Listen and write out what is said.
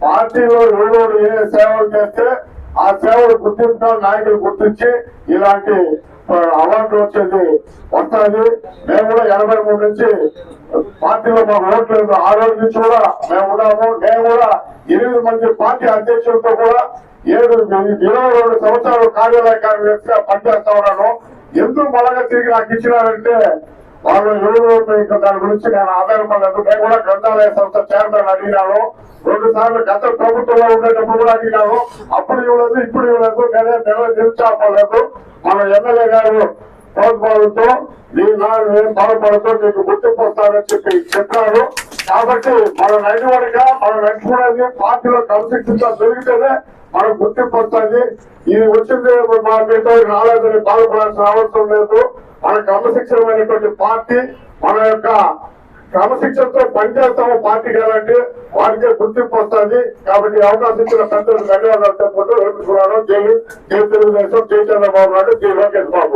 పార్టీలో ఎవరు ఏ సేవలు చేస్తే ఆ సేవలు గుర్తింపుగా నాయకులు గుర్తించి ఇలాంటి అవార్డులు వచ్చేది వస్తుంది. మేము కూడా 83 నుంచి పార్టీలో మాకు ఓట్లేదు. ఆ రోజు నుంచి కూడా మేము ఉన్నాము. నేను కూడా 8 మంది పార్టీ అధ్యక్షులతో కూడా 22 సంవత్సరాలు కార్యాలయ కార్యదర్శిగా పనిచేస్తా ఉన్నాను. ఎందుకు మళ్ళా తిరిగి నాకు ఇచ్చినారంటే వాళ్ళు ఎవరు దాని గురించి నేను ఆధారపడలేదు. నేను కూడా గ్రంథాలయ సంస్థ చైర్మన్ అడిగినాను. 2 సార్లు గత ప్రభుత్వంలో ఉండేటప్పుడు కూడా అడిగినాను. అప్పుడు ఇవ్వలేదు, ఇప్పుడు ఇవ్వలేదు. నేనే నిరుత్సాహపడలేదు. మన ఎమ్మెల్యే గారు ప్రోత్సాహంతో నేను బాధపడుతూ నీకు గుర్తింపు వస్తానని చెప్పారు. కాబట్టి మన నైతిగా మనం వెంటనేది పార్టీలో క్రమశిక్షణ దొరికితేనే మనకు గుర్తింపు వస్తుంది. ఇది వచ్చింది మా మీతో రాలేదని బాధపడాల్సిన అవసరం లేదు. మన క్రమశిక్షణమైనటువంటి పార్టీ మన యొక్క క్రమశిక్షణతో పనిచేస్తాము. పార్టీ కాబట్టి వారికే గుర్తింపు వస్తుంది. కాబట్టి అవకాశం ఇచ్చిన పెద్దలకు ధన్యవాదాలు చెప్పుకుంటూ జై తెలుగుదేశం, జై చంద్రబాబు నాయుడు, జై లోకేష్ బాబు.